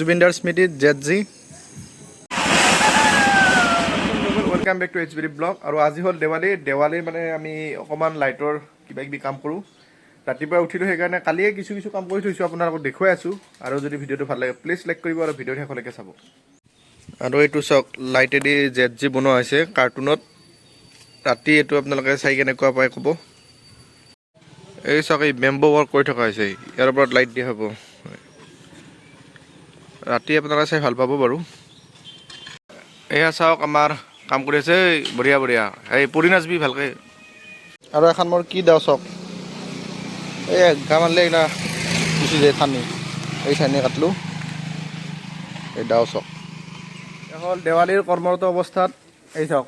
জুবিনদাৰ স্মৃতি জেডজি welcome back to HBD blog. আৰু আজি হ'ল দেৱালী মানে আমি অকণমান লাইটৰ কিবা কিবি কাম কৰোঁ। ৰাতিপুৱা উঠিলোঁ, সেইকাৰণে কালিয়ে কিছু কাম কৰি থৈছোঁ, আপোনালোকক দেখুৱাই আছোঁ। আৰু যদি ভিডিঅ'টো ভাল লাগে প্লিজ লাইক কৰিব আৰু ভিডিঅ'টো শেষলৈকে চাব। আৰু এইটো চাওক, লাইটেদি জেডজি বনোৱা হৈছে কাৰ্টুনত। ৰাতি এইটো আপোনালোকে চাই কেনেকুৱা পায় ক'ব। এই চাওক, এই বেম্বো ৱৰ্ক কৰি থকা হৈছে, ইয়াৰ ওপৰত লাইট দিয়া হ'ব। ৰাতি আপোনালোকে চাই ভাল পাব বাৰু। এয়া চাওক, আমাৰ কাম কৰি আছে, বঢ়িয়া বঢ়িয়া। এই পৰি নাচবি ভালকৈ। আৰু এখন মোৰ কি দাও চাওক, এই গা মাৰিলে এইগিলা গুচি যায় ঠানি, এই ঠানি কাটলোঁ। এই দাও চাওক, হ'ল দেৱালীৰ কৰ্মৰত অৱস্থাত। এই চাওক,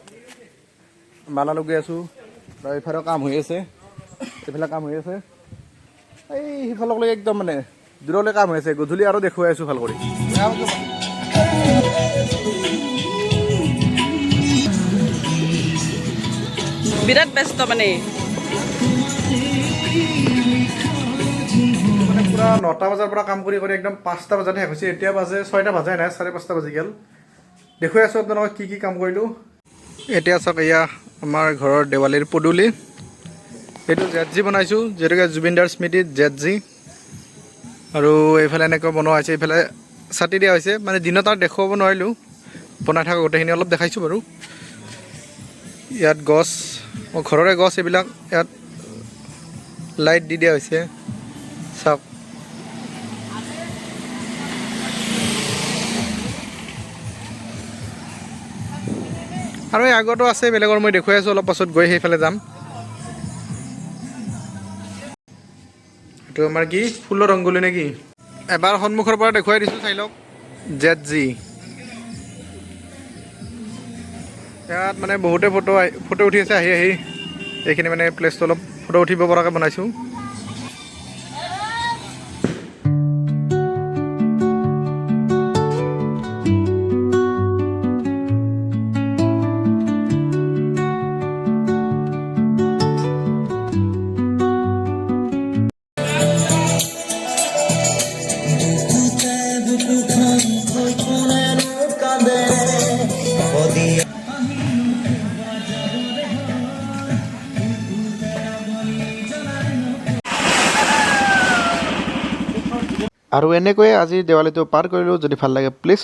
মালা লগাই আছোঁ, এইফালেও কাম হৈ আছে, এইফালে কাম হৈ আছে, এই সিফালক লৈ একদম মানে দূৰলৈ কাম হৈ আছে। গধূলি আৰু দেখুৱাই আছোঁ ভাল কৰি। বিৰাট ব্যস্ত মানে পুৰা 9টা বজাৰ পৰা কাম কৰি একদম 5টা বজাত শেষ হৈছে। এতিয়া বাজে 6টা বাজাই নাই, 5:30 বাজি গ'ল। দেখুৱাই আছোঁ আপোনালোকক কি কাম কৰিলোঁ। এতিয়া চাওক, এয়া আমাৰ ঘৰৰ দেৱালীৰ পদূলি। এইটো জেডজি বনাইছোঁ, যিহেতুকে জুবিনদাৰ স্মৃতি জেডজি। আৰু এইফালে এনেকৈ বনোৱা হৈছে, এইফালে ছাটি দিয়া হৈছে। মানে দিনত আৰু দেখুৱাব নোৱাৰিলোঁ, বনাই থকা গোটেইখিনি অলপ দেখাইছোঁ বাৰু। ইয়াত গছ, ঘৰৰে গছ এইবিলাক, ইয়াত লাইট দি দিয়া হৈছে চাওক। আৰু এই আগতো আছে বেলেগৰ, মই দেখুৱাই আছোঁ। অলপ পাছত গৈ সেইফালে যাম। এইটো আমাৰ কি ফুলৰ ৰংগোলী নে কি? এবাৰ সন্মুখৰ পৰা দেখুৱাই দিছোঁ, চাই লওক। জেডজি ইয়াত মানে বহুতে ফটো উঠি আছে আহি এইখিনি মানে প্লেচটো অলপ ফটো উঠিব পৰাকৈ বনাইছোঁ। আৰু এনেকৈয়ে আজি দেৱালীটো পাৰ কৰিলোঁ। যদি ভাল লাগে প্লিজ